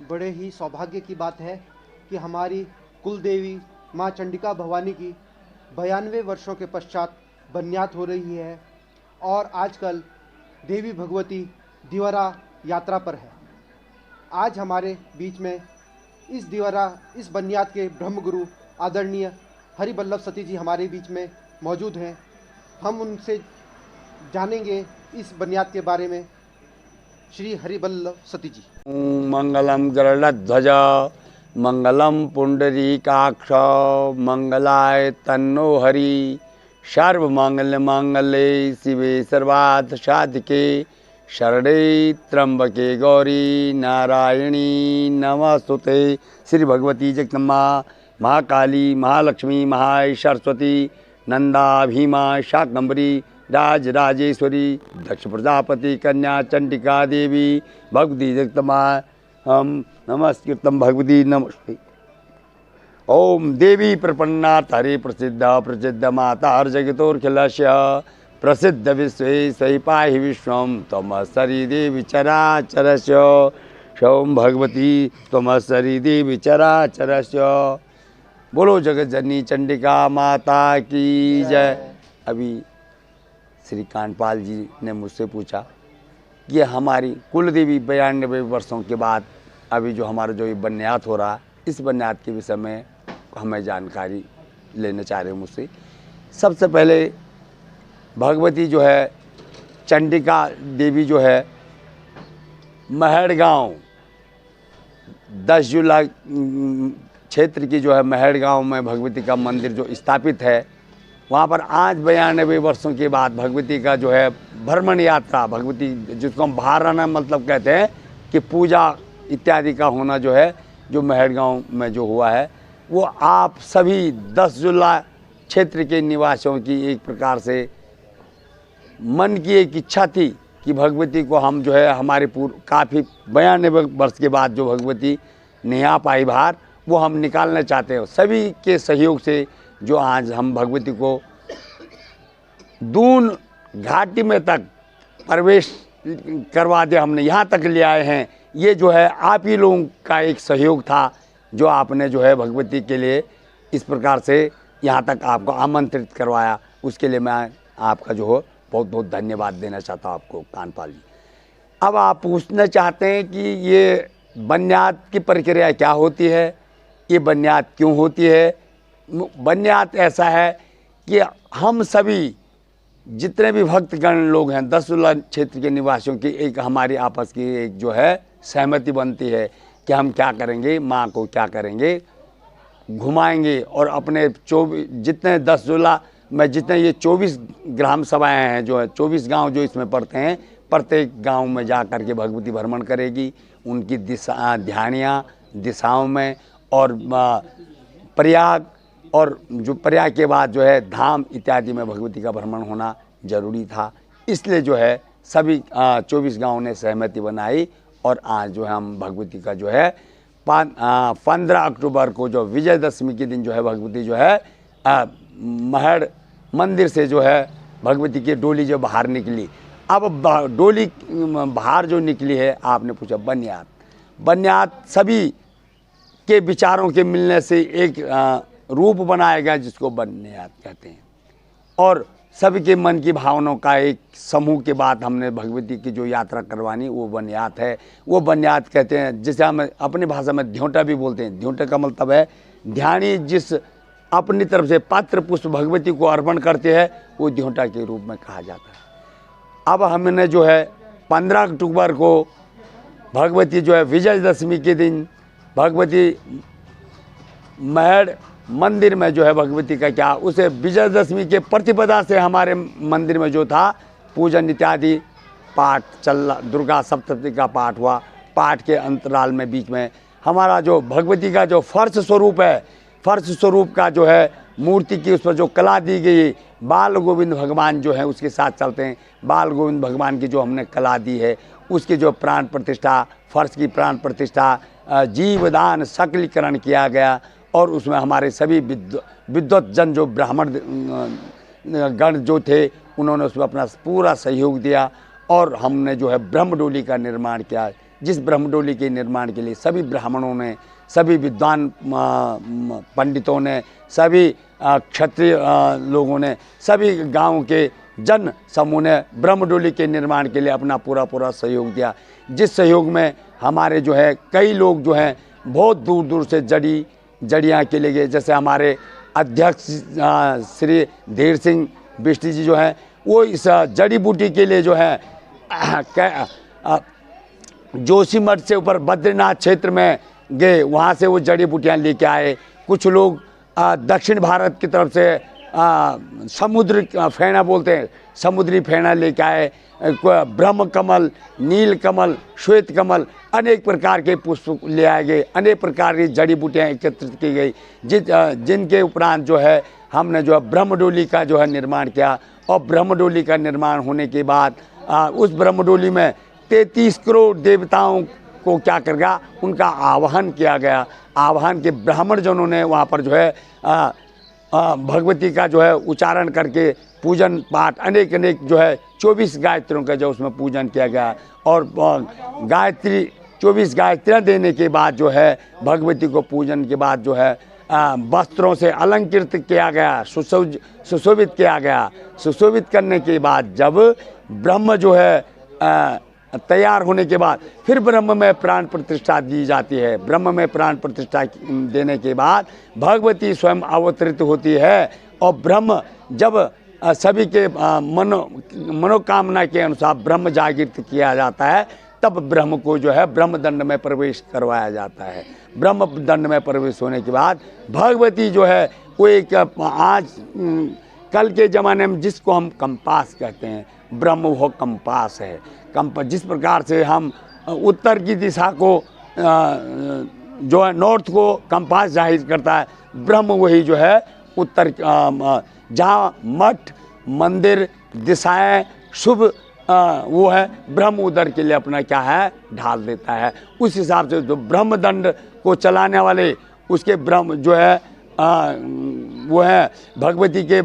बड़े ही सौभाग्य की बात है कि हमारी कुल देवी माँ चंडिका भवानी की 92 वर्षों के पश्चात बन्यात हो रही है और आजकल देवी भगवती दिवरा यात्रा पर है। आज हमारे बीच में इस बन्यात के ब्रह्मगुरु आदरणीय हरिवल्लभ सती जी हमारे बीच में मौजूद हैं। हम उनसे जानेंगे इस बन्यात के बारे में। श्री हरिवल्लभ सती जी। मंगलम गरुड़ध्वज मंगलम पुंडरीकाक्ष मंगलाय तन्नो हरि सर्व मंगल मांगल्ये शिवे सर्वार्थ साधिके शरणे त्र्यंबके गौरी नारायणी नमस्तुते। श्री भगवती जगदम्बा महाकाली महालक्ष्मी महासरस्वती नंदा भीमा शाकंभरी राजराजेश्वरी दक्ष प्रजापति कन्या चंडिका देवी भगवती जगदम्बा हम नमस्कृतम भगवती नमस्ते। ओम देवी प्रपन्नाथ हरे प्रसिद्ध माता हर जगतोर्खिलस्य प्रसिद्ध विश्वेश्वरी पाहि विश्वम त्वमस्सरी देवी चराचरस्य ओम भगवती त्वमस्सरी देवी चराचरस्य। बोलो जगत जननी चंडिका माता की जय। अभी श्री कांडपाल जी ने मुझसे पूछा कि हमारी कुल देवी 92 वर्षों के बाद अभी जो हमारा जो ये बन्यात हो रहा है, इस बन्यात के विषय में हमें जानकारी लेना चाह रहे हो मुझसे। सबसे पहले भगवती जो है चंडिका देवी जो है महड़ गाँव 10 जुलाई क्षेत्र की जो है महड़ गाँव में भगवती का मंदिर जो स्थापित है, वहाँ पर आज 92 वर्षों के बाद भगवती का जो है भ्रमण यात्रा, भगवती जिसको हम बाहर आना मतलब कहते हैं कि पूजा इत्यादि का होना जो है जो महड़ गाँव में जो हुआ है, वो आप सभी 10 जुलाई क्षेत्र के निवासियों की एक प्रकार से मन की एक इच्छा थी कि भगवती को हम जो है हमारे काफ़ी 92 वर्ष के बाद जो भगवती नहीं आ पाई बाहर, वो हम निकालना चाहते हैं। सभी के सहयोग से जो आज हम भगवती को दून घाटी में तक प्रवेश करवा दे, हमने यहाँ तक ले आए हैं। ये जो है आप ही लोगों का एक सहयोग था जो आपने जो है भगवती के लिए इस प्रकार से यहाँ तक आपको आमंत्रित करवाया। उसके लिए मैं आपका जो हो बहुत बहुत धन्यवाद देना चाहता हूँ आपको कांडपाल जी। अब आप पूछना चाहते हैं कि ये बन्यात की प्रक्रिया क्या होती है, ये बन्यात क्यों होती है। बन्यात ऐसा है कि हम सभी जितने भी भक्तगण लोग हैं 10 जुलाई क्षेत्र के निवासियों की एक हमारी आपस की एक जो है सहमति बनती है कि हम क्या करेंगे, माँ को क्या करेंगे, घुमाएंगे। और अपने जितने 10 जुलाई में जितने ये 24 ग्राम सभाएँ हैं जो है 24 गांव जो इसमें पड़ते हैं, प्रत्येक गांव में जा कर के भगवती भ्रमण करेगी। उनकी ध्यानियाँ दिशाओं में और प्रयाग और जो प्रयाग के बाद जो है धाम इत्यादि में भगवती का भ्रमण होना जरूरी था। इसलिए जो है सभी 24 गाँव ने सहमति बनाई और आज जो है हम भगवती का जो है 15 अक्टूबर को जो विजयदशमी के दिन जो है भगवती जो है महड़ मंदिर से जो है भगवती की डोली जो बाहर निकली। अब डोली बाहर जो निकली है, आपने पूछा बन्यात सभी के विचारों के मिलने से एक रूप बनाया गया जिसको बन्यात कहते हैं। और सभी के मन की भावनाओं का एक समूह के बाद हमने भगवती की जो यात्रा करवानी वो बन्यात है। वो बन्यात कहते हैं, जिसे हम अपनी भाषा में ध्योटा भी बोलते हैं। ध्योटा का मतलब है ध्यानी जिस अपनी तरफ से पत्र पुष्प भगवती को अर्पण करते हैं, वो ध्योटा के रूप में कहा जाता है। अब हमने जो है 15 अक्टूबर को भगवती जो है विजयदशमी के दिन भगवती महड़ मंदिर में जो है भगवती का क्या उसे विजयदशमी के प्रतिपदा से हमारे मंदिर में जो था पूजन इत्यादि पाठ चल, दुर्गा सप्तशती का पाठ हुआ। पाठ के अंतराल में बीच में हमारा जो भगवती का जो फर्श स्वरूप है, फर्श स्वरूप का जो है मूर्ति की उस पर जो कला दी गई, बाल गोविंद भगवान जो है उसके साथ चलते हैं। बाल गोविंद भगवान की जो हमने कला दी है उसकी जो प्राण प्रतिष्ठा, फर्श की प्राण प्रतिष्ठा, जीवदान सकलीकरण किया गया। और उसमें हमारे सभी विद्वत जन जो ब्राह्मण गण जो थे उन्होंने उसमें अपना पूरा सहयोग दिया और हमने जो है ब्रह्मडोली का निर्माण किया। जिस ब्रह्मडोली के निर्माण के लिए सभी ब्राह्मणों ने, सभी विद्वान पंडितों ने, सभी क्षत्रिय लोगों ने, सभी गांव के जन समूह ने ब्रह्मडोली के निर्माण के लिए अपना पूरा सहयोग दिया। जिस सहयोग में हमारे जो है कई लोग जो हैं बहुत दूर दूर से जड़ियाँ के लिए गए। जैसे हमारे अध्यक्ष श्री धीर सिंह बिष्ट जी जो हैं वो इस जड़ी बूटी के लिए जो है जोशीमठ से ऊपर बद्रीनाथ क्षेत्र में गए, वहाँ से वो जड़ी बूटियाँ लेके आए। कुछ लोग दक्षिण भारत की तरफ से समुद्र फेना बोलते हैं, समुद्री फेना लेके आए। ब्रह्म कमल, नील कमल, श्वेत कमल, अनेक प्रकार के पुष्प ले आए गए, अनेक प्रकार की जड़ी बूटियाँ एकत्रित की गई, जिनके उपरांत जो है हमने जो है ब्रह्मडोली का जो है निर्माण किया। और ब्रह्मडोली का निर्माण होने के बाद उस ब्रह्मडोली में 33 करोड़ देवताओं को क्या कर गया, उनका आवाहन किया गया। आवाहन के ब्राह्मण जनों ने वहाँ पर जो है भगवती का जो है उच्चारण करके पूजन पाठ अनेक जो है 24 गायत्रियों का जो उसमें पूजन किया गया। और गायत्री 24 गायत्रियाँ देने के बाद जो है भगवती को पूजन के बाद जो है वस्त्रों से अलंकृत किया गया, सुशोभित किया गया। सुशोभित करने के बाद जब ब्रह्म जो है तैयार होने के बाद फिर ब्रह्म में प्राण प्रतिष्ठा दी जाती है। ब्रह्म में प्राण प्रतिष्ठा देने के बाद भगवती स्वयं अवतरित होती है और ब्रह्म जब सभी के मनोकामना के अनुसार ब्रह्म जागृत किया जाता है तब ब्रह्म को जो है ब्रह्मदंड में प्रवेश करवाया जाता है। ब्रह्मदंड में प्रवेश होने के बाद भगवती जो है वो एक आज कल के ज़माने में जिसको हम कंपास कहते हैं, ब्रह्म वो कंपास है। जिस प्रकार से हम उत्तर की दिशा को जो है नॉर्थ को कंपास जाहिर करता है, ब्रह्म वही जो है उत्तर जहाँ मठ मंदिर दिशाएं शुभ वो है, ब्रह्म उधर के लिए अपना क्या है ढाल देता है। उस हिसाब से जो ब्रह्मदंड को चलाने वाले उसके ब्रह्म जो है वो है भगवती के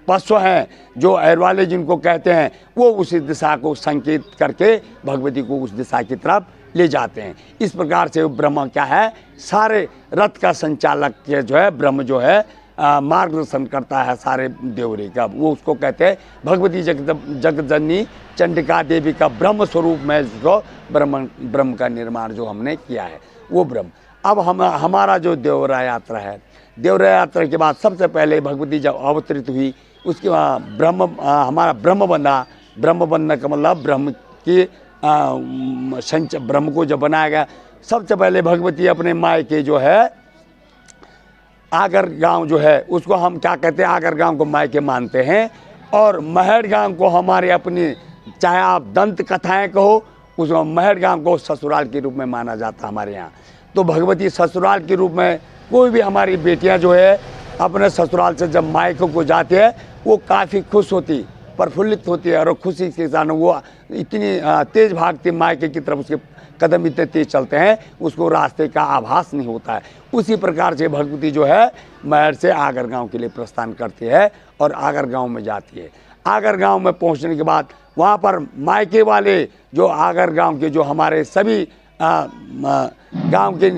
पशु हैं जो अहरवाले जिनको कहते हैं, वो उसी दिशा को संकेत करके भगवती को उस दिशा की तरफ ले जाते हैं। इस प्रकार से ब्रह्म क्या है, सारे रथ का संचालक जो है ब्रह्म जो है मार्गदर्शन करता है सारे देवरी का। वो उसको कहते हैं भगवती जगतजननी चंडिका देवी का ब्रह्म स्वरूप में जो ब्रह्म का निर्माण जो हमने किया है वो ब्रह्म। अब हमारा जो देवरा यात्रा है, देवरा यात्रा के बाद सबसे पहले भगवती जब अवतरित हुई उसके बाद हमारा ब्रह्म बंधना का मतलब ब्रह्म की ब्रह्म को जब बनाया गया, सबसे पहले भगवती अपने मायके जो है आगर गांव जो है उसको हम क्या कहते हैं, आगर गांव को मायके मानते हैं। और महड़ गांव को हमारे अपनी चाहे आप दंत कथाएं कहो, उस महड़ गांव को ससुराल के रूप में माना जाता है हमारे यहाँ। तो भगवती ससुराल के रूप में कोई भी हमारी बेटियां जो है अपने ससुराल से जब मायकों को जाती है वो काफ़ी खुश होती, प्रफुल्लित होती है और खुशी के साथ वो इतनी तेज भागती मायके की तरफ, उसके कदम इतने तेज चलते हैं उसको रास्ते का आभास नहीं होता है। उसी प्रकार से भगवती जो है महर से आगर गांव के लिए प्रस्थान करती है और आगर गांव में जाती है। आगर गांव में पहुंचने के बाद वहां पर मायके वाले जो आगर गांव के जो हमारे सभी गांव के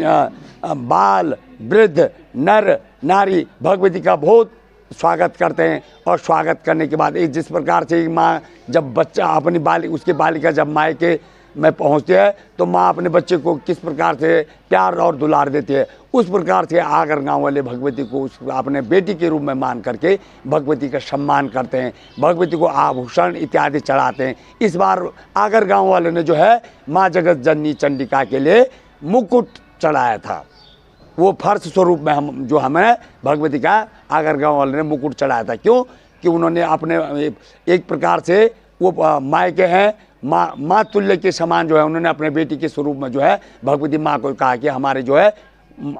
बाल वृद्ध नर नारी भगवती का बहुत स्वागत करते हैं। और स्वागत करने के बाद एक जिस प्रकार से माँ जब बच्चा अपनी उसके बालिका जब मायके में पहुँचती है तो माँ अपने बच्चे को किस प्रकार से प्यार और दुलार देती है, उस प्रकार से आगर गांव वाले भगवती को अपने बेटी के रूप में मान करके भगवती का सम्मान करते हैं, भगवती को आभूषण इत्यादि चढ़ाते हैं। इस बार आगर गांव वाले ने जो है माँ जगत जननी चंडिका के लिए मुकुट चढ़ाया था। वो फर्श स्वरूप में हमें भगवती का आगर गांव वाले ने मुकुट चढ़ाया था। क्यों कि उन्होंने अपने एक प्रकार से वो मायके हैं माँ तुल्य के समान जो है, उन्होंने अपने बेटी के स्वरूप में जो है भगवती माँ को कहा कि हमारे जो है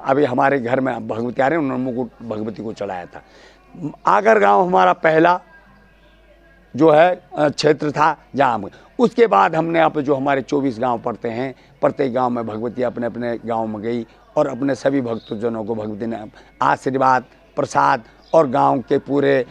अभी हमारे घर में भगवती आ रहे हैं, उन्होंने मुकुट भगवती को चढ़ाया था। आगर गांव हमारा पहला जो है क्षेत्र था जहाँ उसके बाद हमने आप जो हमारे 24 गांव पड़ते हैं, प्रत्येक गांव में भगवती अपने अपने गांव में गई और अपने सभी भक्तजनों को भगवती ने आशीर्वाद प्रसाद और गांव के पूरे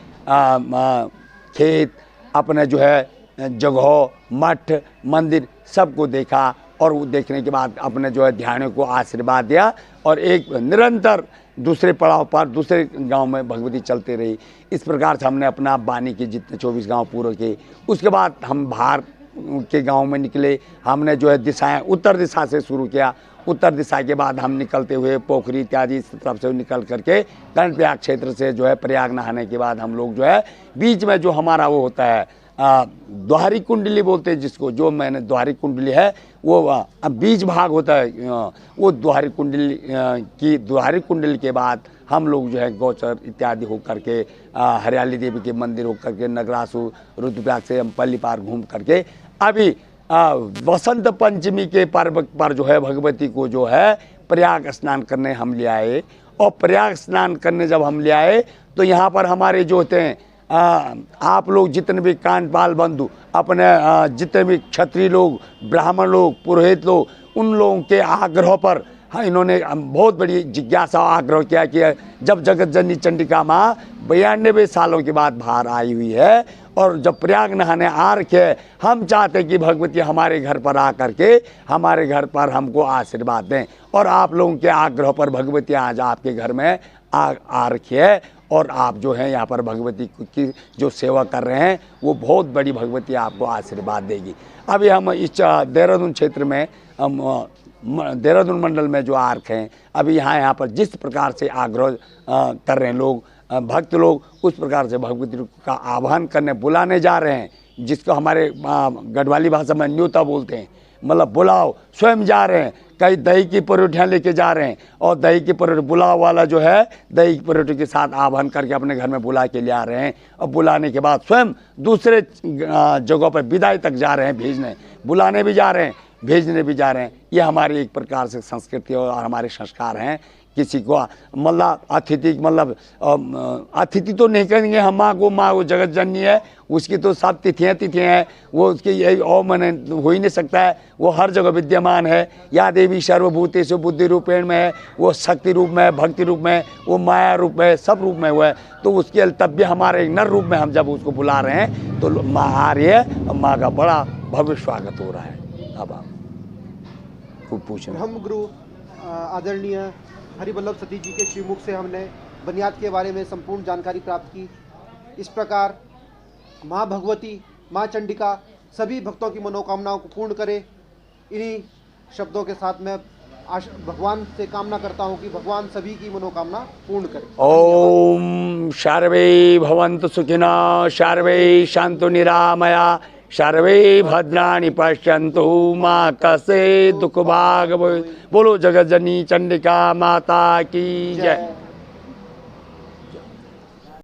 खेत अपने जो है जगह मठ मंदिर सबको देखा और वो देखने के बाद अपने जो है ध्यानों को आशीर्वाद दिया और एक निरंतर दूसरे पड़ाव पर दूसरे गांव में भगवती चलते रही। इस प्रकार से हमने अपना बानी के जितने 24 गांव पूरे किए। उसके बाद हम बाहर के गांव में निकले। हमने जो है दिशाएं उत्तर दिशा से शुरू किया। उत्तर दिशा के बाद हम निकलते हुए पोखरी इत्यादि इस तरफ से निकल करके कर्णप्रयाग क्षेत्र से जो है प्रयाग नहाने के बाद हम लोग जो है बीच में जो हमारा वो होता है द्वारी कुंडली बोलते हैं जिसको, जो मैंने द्वारी कुंडली है वो बीच भाग होता है, वो द्वारी कुंडली के बाद हम लोग जो है गौचर इत्यादि हो करके हरियाली देवी के मंदिर हो करके नगरासु रुद्रप्रयाग से हम पल्ली पार घूम करके अभी वसंत पंचमी के पर्व पर जो है भगवती को जो है प्रयाग स्नान करने हम ले आए। और प्रयाग स्नान करने जब हम ले आए तो यहाँ पर हमारे जो होते हैं आप लोग जितने भी कांडपाल बंधु अपने जितने भी क्षत्रिय लोग, ब्राह्मण लोग, पुरोहित लोग, उन लोगों के आग्रह पर हाँ इन्होंने बहुत बड़ी जिज्ञासा आग्रह किया कि जब जगत जननी चंडिका माँ 92 सालों के बाद बाहर आई हुई है और जब प्रयाग नहाने आ रखे है, हम चाहते कि भगवती हमारे घर पर आ करके हमारे घर पर हमको आशीर्वाद दें। और आप लोगों के आग्रह पर भगवती आज आपके घर में आ रखी है और आप जो हैं यहाँ पर भगवती की जो सेवा कर रहे हैं वो बहुत बड़ी भगवती आपको आशीर्वाद देगी। अभी हम इस देहरादून क्षेत्र में देहरादून मंडल में जो आ रखे हैं, अभी यहाँ पर जिस प्रकार से आग्रह कर रहे हैं लोग भक्त लोग, उस प्रकार से भगवती का आह्वान करने बुलाने जा रहे हैं, जिसको हमारे गढ़वाली भाषा में न्योता बोलते हैं, मतलब बुलाओ, स्वयं जा रहे हैं। कई दही की परोठियाँ लेके जा रहे हैं और दही की परोठी बुलाव वाला जो है दही की परोठी के साथ आह्वान करके अपने घर में बुला के ले आ रहे हैं और बुलाने के बाद स्वयं दूसरे जगहों पर विदाई तक जा रहे हैं, भेजने, बुलाने भी जा रहे हैं, भेजने भी जा रहे हैं। ये हमारी एक प्रकार से संस्कृति और हमारे संस्कार हैं। किसी को मतलब अतिथि तो नहीं कहेंगे हम, माँ को जगत जननी है, उसकी तो सब तिथियाँ हैं, वो उसकी यही और मन हो ही नहीं सकता है। वो हर जगह विद्यमान है। या देवी सर्वभूतेषु बुद्धि रूपेण में है, वो शक्ति रूप में है, भक्ति रूप में, वो माया रूप में, सब रूप में हुआ है। तो उसके तब भी हमारे नर रूप में हम जब उसको बुला रहे हैं तो माँ आ रही है और माँ का बड़ा भव्य स्वागत हो रहा है। अब आप खूब पूछें। हम गुरु आदरणीय हरिवल्लभ सतीश जी के श्रीमुख से हमने बुनियाद के बारे में संपूर्ण जानकारी प्राप्त की। इस प्रकार माँ भगवती, माँ चंडिका सभी भक्तों की मनोकामनाओं को पूर्ण करे। इन्हीं शब्दों के साथ मैं भगवान से कामना करता हूँ कि भगवान सभी की मनोकामना पूर्ण करे। ओम सर्वे भवन्तु सुखिनः, सर्वे सन्तु निरामया, सर्वे भद्राणि पश्यन्तु माँ कसे दुख भाग। बोलो जगत जननी चंडिका माता की जय।